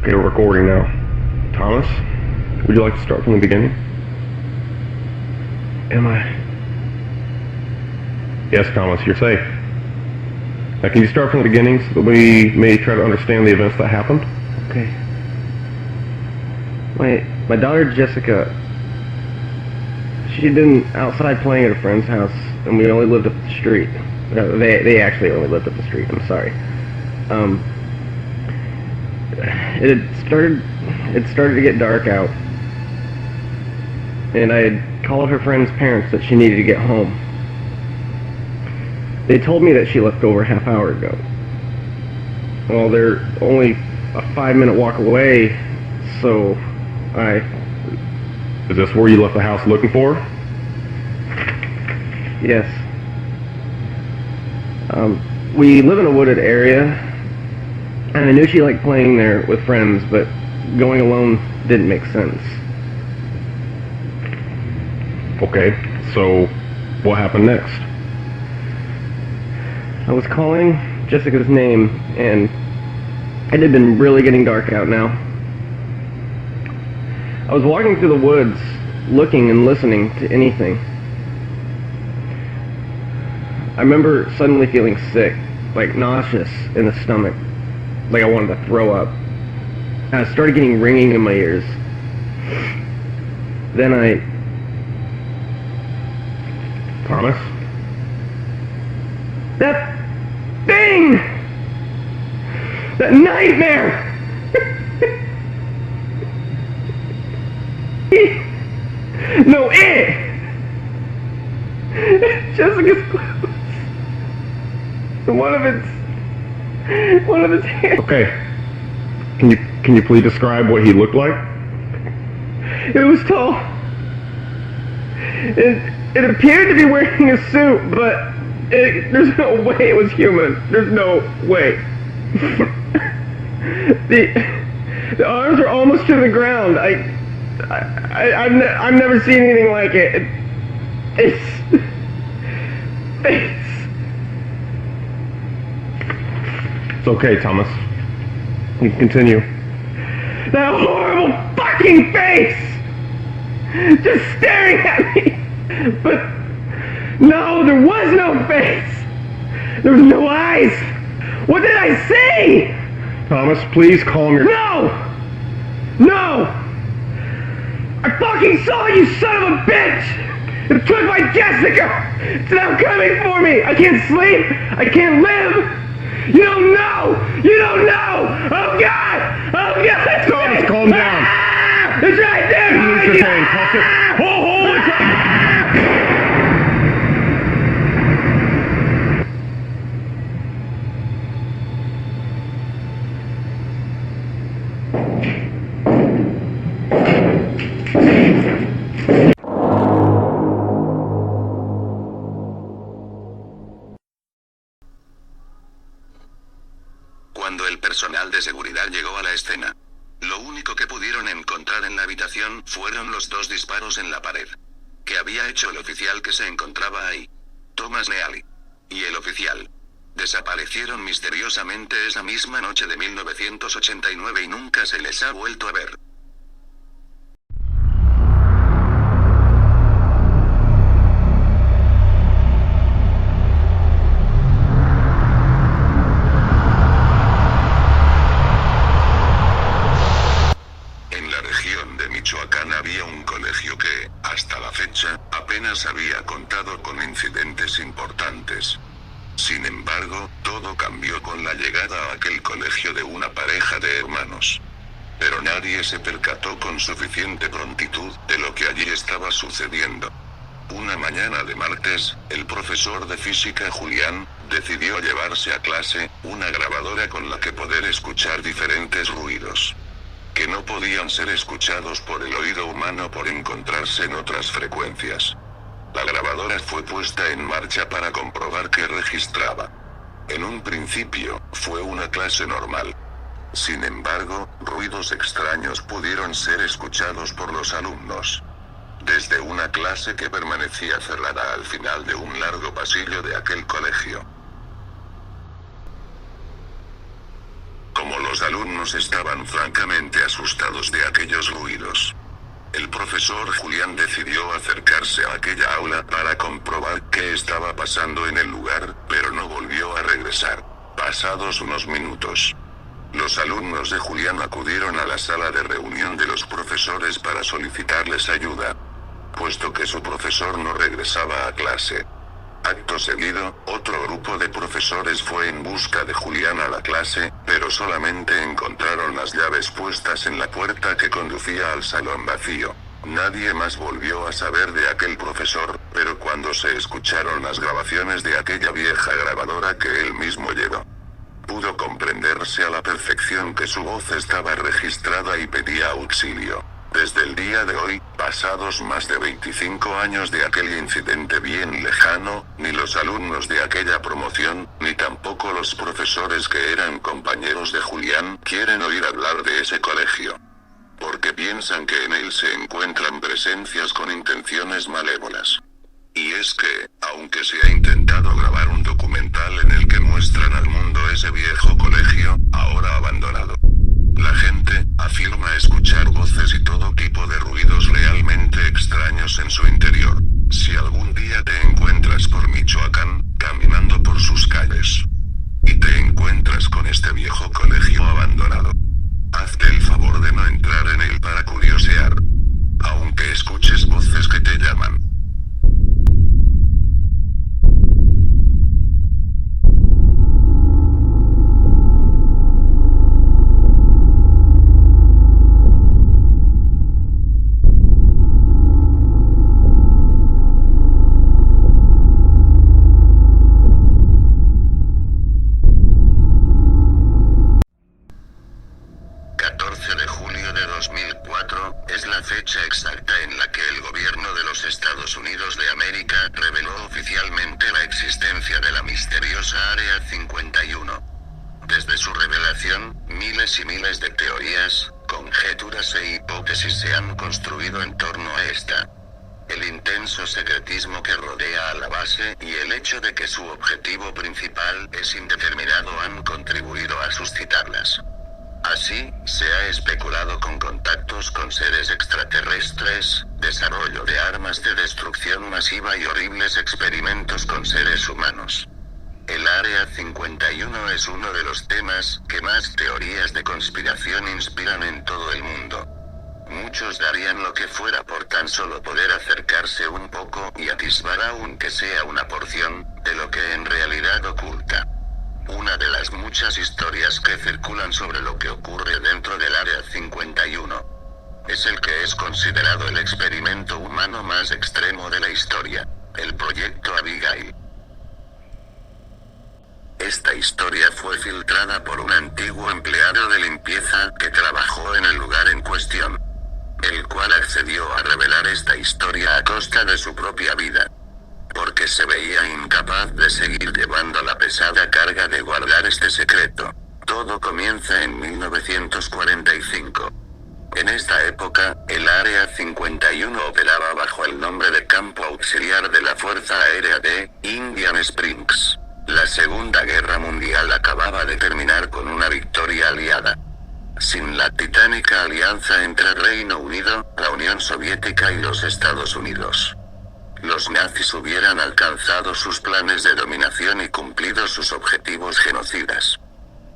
Okay, we're recording now. Thomas, would you like to start from the beginning? Am I? Yes, Thomas, you're safe. Now, can you start from the beginning so that we may try to understand the events that happened? Okay. My daughter Jessica, she'd been outside playing at a friend's house, and we only lived up the street. No, they actually only lived up the street. I'm sorry. It started to get dark out, and I had called her friend's parents that she needed to get home. They told me that she left over a half hour ago. Well, they're only a 5-minute walk away, so Is this where you left the house looking for her? Yes. We live in a wooded area, and I knew she liked playing there with friends, but going alone didn't make sense. Okay, so what happened next? I was calling Jessica's name, and it had been really getting dark out now. I was walking through the woods, looking and listening to anything. I remember suddenly feeling sick, like nauseous in the stomach, like I wanted to throw up. I started getting ringing in my ears. Then Thomas? That thing! That nightmare! No, Jessica's clothes. One of its hands. Okay. Can you please describe what he looked like? It was tall. It appeared to be wearing a suit, but there's no way it was human. There's no way. The arms are almost to the ground. I've never seen anything like it. It's okay, Thomas. You can continue. that horrible fucking face, just staring at me. But no, there was no face. There was no eyes. What did I say? Thomas, please calm your... No! I fucking saw you, son of a bitch! It took my Jessica! It's now coming for me! I can't sleep! I can't live! You don't know! You don't know! Oh God! Oh God! Thomas, calm down! Ah! It's right there! Mr. Kane, toss it. Cuando el personal de seguridad llegó a la escena, lo único que pudieron encontrar en la habitación fueron los 2 disparos en la pared que había hecho el oficial que se encontraba ahí, Thomas Neely, y el oficial. Desaparecieron misteriosamente esa misma noche de 1989 y nunca se les ha vuelto a ver. Michoacán había un colegio que, hasta la fecha, apenas había contado con incidentes importantes. Sin embargo, todo cambió con la llegada a aquel colegio de una pareja de hermanos. Pero nadie se percató con suficiente prontitud de lo que allí estaba sucediendo. Una mañana de martes, el profesor de física Julián decidió llevarse a clase una grabadora con la que poder escuchar diferentes ruidos que no podían ser escuchados por el oído humano por encontrarse en otras frecuencias. La grabadora fue puesta en marcha para comprobar qué registraba. En un principio, fue una clase normal. Sin embargo, ruidos extraños pudieron ser escuchados por los alumnos. Desde una clase que permanecía cerrada al final de un largo pasillo de aquel colegio. Como los alumnos alumnos estaban francamente asustados de aquellos ruidos. El profesor Julián decidió acercarse a aquella aula para comprobar qué estaba pasando en el lugar, pero no volvió a regresar. Pasados unos minutos, los alumnos de Julián acudieron a la sala de reunión de los profesores para solicitarles ayuda, puesto que su profesor no regresaba a clase. Acto seguido, otro grupo de profesores fue en busca de Julián a la clase, pero solamente encontraron las llaves puestas en la puerta que conducía al salón vacío. Nadie más volvió a saber de aquel profesor, pero cuando se escucharon las grabaciones de aquella vieja grabadora que él mismo llevó, pudo comprenderse a la perfección que su voz estaba registrada y pedía auxilio. Desde el día de hoy, pasados más de 25 años de aquel incidente bien lejano, ni los alumnos de aquella promoción, ni tampoco los profesores que eran compañeros de Julián, quieren oír hablar de ese colegio, porque piensan que en él se encuentran presencias con intenciones malévolas. Y es que, aunque se ha intentado grabar un documental en el que muestran al mundo ese viejo colegio, ahora abandonado, la gente afirma escuchar voces y todo tipo de ruidos realmente extraños en su interior. Si algún día te encuentras por Michoacán, caminando por sus calles, y te encuentras con este viejo colegio abandonado, hazte el favor de no entrar en él para curiosear, aunque escuches voces que te llaman. Es la fecha exacta en la que el gobierno de los Estados Unidos de América reveló oficialmente la existencia de la misteriosa Área 51. Desde su revelación, miles y miles de teorías, conjeturas e hipótesis se han construido en torno a esta. El intenso secretismo que rodea a la base y el hecho de que su objetivo principal es indeterminado han contribuido a suscitarlas. Así, se ha especulado con contactos con seres extraterrestres, desarrollo de armas de destrucción masiva y horribles experimentos con seres humanos. El Área 51 es uno de los temas que más teorías de conspiración inspiran en todo el mundo. Muchos darían lo que fuera por tan solo poder acercarse un poco y atisbar aunque sea una porción de lo que en realidad oculta. Una de las muchas historias que circulan sobre lo que ocurre dentro del Área 51 es el que es considerado el experimento humano más extremo de la historia, el Proyecto Abigail. Esta historia fue filtrada por un antiguo empleado de limpieza que trabajó en el lugar en cuestión, el cual accedió a revelar esta historia a costa de su propia vida, porque se veía incapaz de seguir llevando la pesada carga de guardar este secreto. Todo comienza en 1945. En esta época, el Área 51 operaba bajo el nombre de Campo Auxiliar de la Fuerza Aérea de Indian Springs. La Segunda Guerra Mundial acababa de terminar con una victoria aliada. Sin la titánica alianza entre Reino Unido, la Unión Soviética y los Estados Unidos, los nazis hubieran alcanzado sus planes de dominación y cumplido sus objetivos genocidas.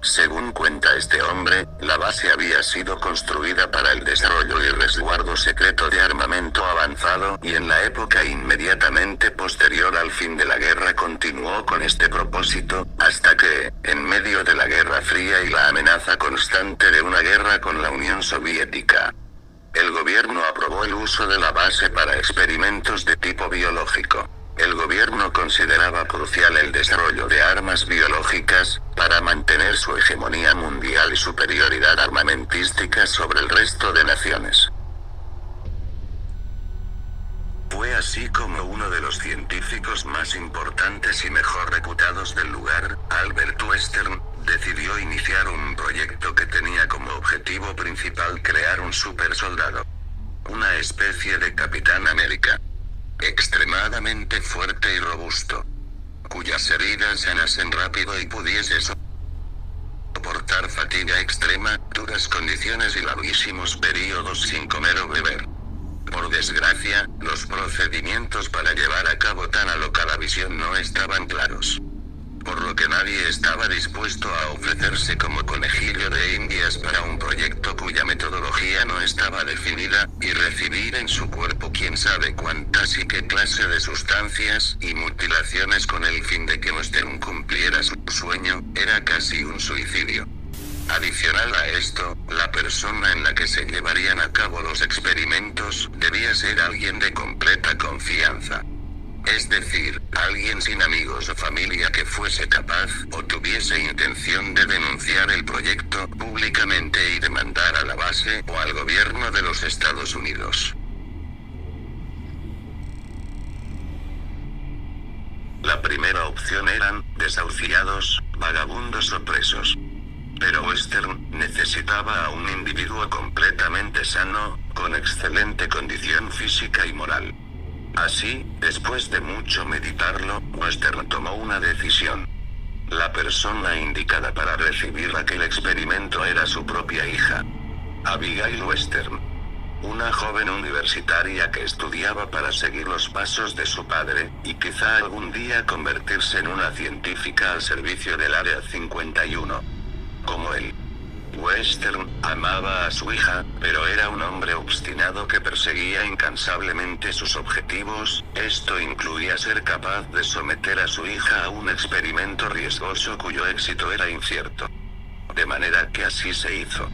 Según cuenta este hombre, la base había sido construida para el desarrollo y resguardo secreto de armamento avanzado y en la época inmediatamente posterior al fin de la guerra continuó con este propósito, hasta que, en medio de la Guerra Fría y la amenaza constante de una guerra con la Unión Soviética, el gobierno aprobó el uso de la base para experimentos de tipo biológico. El gobierno consideraba crucial el desarrollo de armas biológicas, para mantener su hegemonía mundial y superioridad armamentística sobre el resto de naciones. Fue así como uno de los científicos más importantes y mejor reputados del lugar, Albert Western, decidió iniciar un proyecto que tenía como objetivo principal crear un supersoldado. Una especie de Capitán América, extremadamente fuerte y robusto, cuyas heridas sanasen rápido y pudiese soportar fatiga extrema, duras condiciones y larguísimos periodos sin comer o beber. Por desgracia, los procedimientos para llevar a cabo tan alocada visión no estaban claros. Por lo que nadie estaba dispuesto a ofrecerse como conejillo de indias para un proyecto cuya metodología no estaba definida, y recibir en su cuerpo quién sabe cuántas y qué clase de sustancias y mutilaciones con el fin de que Western cumpliera su sueño, era casi un suicidio. Adicional a esto, la persona en la que se llevarían a cabo los experimentos debía ser alguien de completa confianza. Es decir, alguien sin amigos o familia que fuese capaz o tuviese intención de denunciar el proyecto públicamente y demandar a la base o al gobierno de los Estados Unidos. La primera opción eran desahuciados, vagabundos o presos. Pero Western necesitaba a un individuo completamente sano, con excelente condición física y moral. Así, después de mucho meditarlo, Western tomó una decisión. La persona indicada para recibir aquel experimento era su propia hija, Abigail Western, una joven universitaria que estudiaba para seguir los pasos de su padre, y quizá algún día convertirse en una científica al servicio del Área 51. Como él. Western amaba a su hija, pero era un hombre obstinado que perseguía incansablemente sus objetivos. Esto incluía ser capaz de someter a su hija a un experimento riesgoso cuyo éxito era incierto. De manera que así se hizo.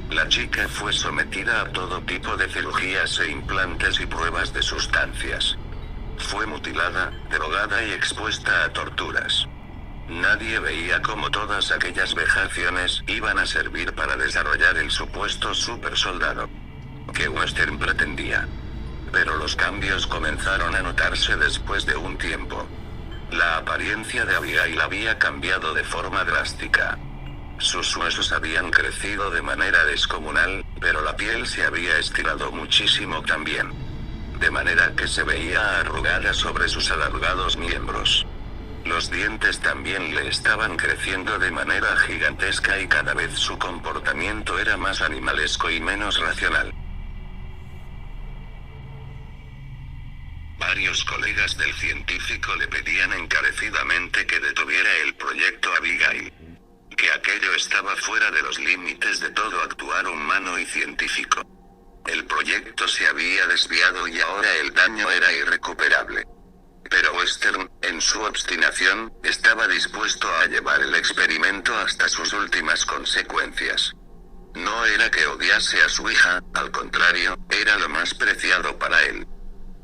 La chica fue sometida a todo tipo de cirugías e implantes y pruebas de sustancias. Fue mutilada, drogada y expuesta a torturas. Nadie veía cómo todas aquellas vejaciones iban a servir para desarrollar el supuesto supersoldado que Western pretendía. Pero los cambios comenzaron a notarse después de un tiempo. La apariencia de Abigail había cambiado de forma drástica. Sus huesos habían crecido de manera descomunal, pero la piel se había estirado muchísimo también. De manera que se veía arrugada sobre sus alargados miembros. Los dientes también le estaban creciendo de manera gigantesca y cada vez su comportamiento era más animalesco y menos racional. Varios colegas del científico le pedían encarecidamente que detuviera el proyecto Abigail. Que aquello estaba fuera de los límites de todo actuar humano y científico. El proyecto se había desviado y ahora el daño era irrecuperable. Pero Western, en su obstinación, estaba dispuesto a llevar el experimento hasta sus últimas consecuencias. No era que odiase a su hija, al contrario, era lo más preciado para él.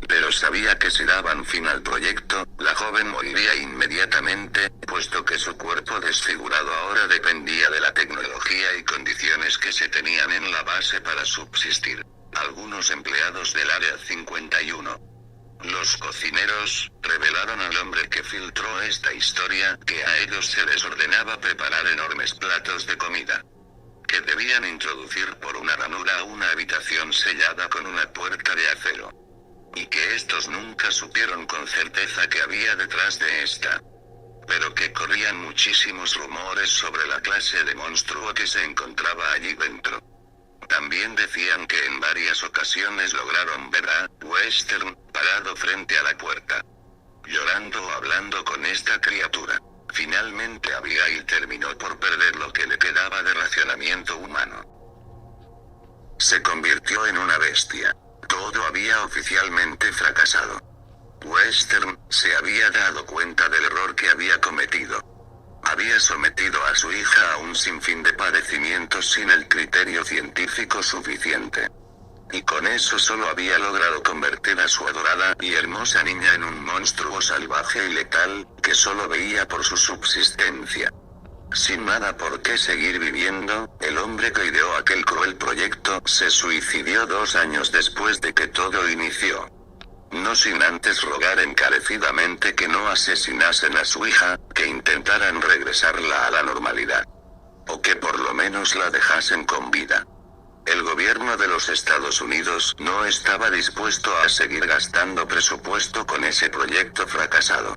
Pero sabía que si daban fin al proyecto, la joven moriría inmediatamente, puesto que su cuerpo desfigurado ahora dependía de la tecnología y condiciones que se tenían en la base para subsistir. Algunos empleados del Área 51. Los cocineros revelaron al hombre que filtró esta historia que a ellos se les ordenaba preparar enormes platos de comida, que debían introducir por una ranura a una habitación sellada con una puerta de acero, y que estos nunca supieron con certeza qué había detrás de esta, pero que corrían muchísimos rumores sobre la clase de monstruo que se encontraba allí dentro. También decían que en varias ocasiones lograron ver a Western parado frente a la puerta, llorando o hablando con esta criatura. Finalmente Abigail terminó por perder lo que le quedaba de racionamiento humano. Se convirtió en una bestia. Todo había oficialmente fracasado. Western se había dado cuenta del error que había cometido. Había sometido a su hija a un sinfín de padecimientos sin el criterio científico suficiente. Y con eso solo había logrado convertir a su adorada y hermosa niña en un monstruo salvaje y letal, que solo veía por su subsistencia. Sin nada por qué seguir viviendo, el hombre que ideó aquel cruel proyecto se suicidió 2 años después de que todo inició. No sin antes rogar encarecidamente que no asesinasen a su hija, que intentaran regresarla a la normalidad. O que por lo menos la dejasen con vida. El gobierno de los Estados Unidos no estaba dispuesto a seguir gastando presupuesto con ese proyecto fracasado.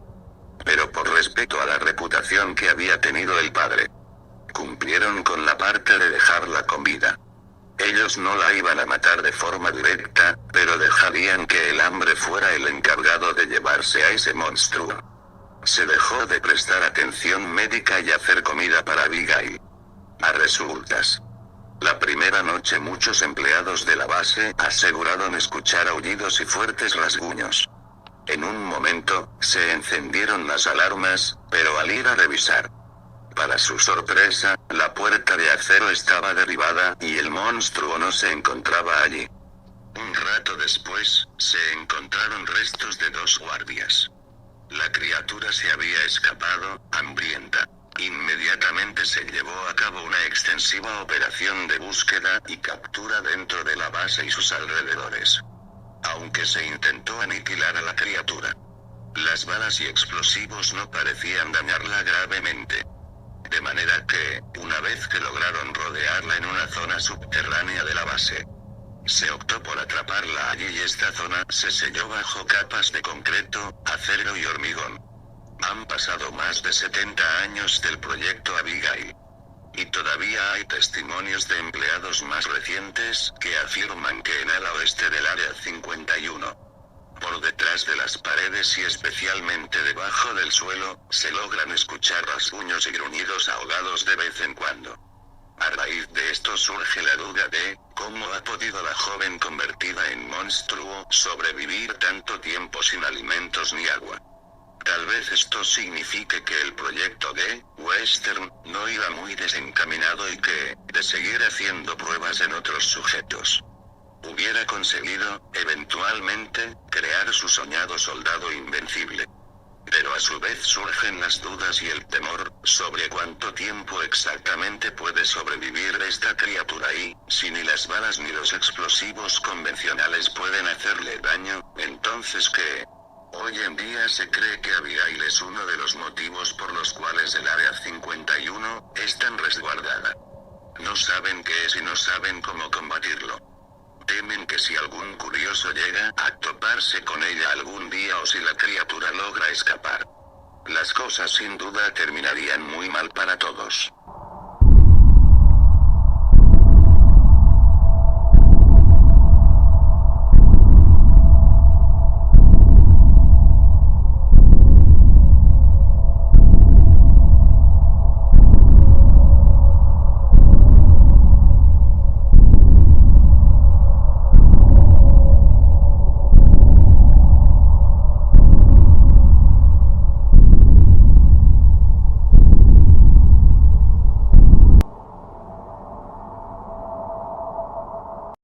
Pero por respeto a la reputación que había tenido el padre, cumplieron con la parte de dejar la comida. Ellos no la iban a matar de forma directa, pero dejarían que el hambre fuera el encargado de llevarse a ese monstruo. Se dejó de prestar atención médica y hacer comida para Abigail. A resultas. La primera noche muchos empleados de la base aseguraron escuchar aullidos y fuertes rasguños. En un momento, se encendieron las alarmas, pero al ir a revisar, para su sorpresa, la puerta de acero estaba derribada y el monstruo no se encontraba allí. Un rato después, se encontraron restos de 2 guardias. La criatura se había escapado, hambrienta. Inmediatamente se llevó a cabo una extensiva operación de búsqueda y captura dentro de la base y sus alrededores. Aunque se intentó aniquilar a la criatura, las balas y explosivos no parecían dañarla gravemente. De manera que, una vez que lograron rodearla en una zona subterránea de la base, se optó por atraparla allí y esta zona se selló bajo capas de concreto, acero y hormigón. Han pasado más de 70 años del proyecto Abigail. Y todavía hay testimonios de empleados más recientes que afirman que en el oeste del Área 51, por detrás de las paredes y especialmente debajo del suelo, se logran escuchar rasguños y gruñidos ahogados de vez en cuando. A raíz de esto surge la duda de cómo ha podido la joven convertida en monstruo sobrevivir tanto tiempo sin alimentos ni agua. Tal vez esto signifique que el proyecto de Western no iba muy desencaminado y que, de seguir haciendo pruebas en otros sujetos, hubiera conseguido, eventualmente, crear su soñado soldado invencible. Pero a su vez surgen las dudas y el temor sobre cuánto tiempo exactamente puede sobrevivir esta criatura y, si ni las balas ni los explosivos convencionales pueden hacerle daño, entonces ¿qué? Hoy en día se cree que Abigail es uno de los motivos por los cuales el Área 51 es tan resguardada. No saben qué es y no saben cómo combatirlo. Temen que si algún curioso llega a toparse con ella algún día o si la criatura logra escapar, las cosas sin duda terminarían muy mal para todos.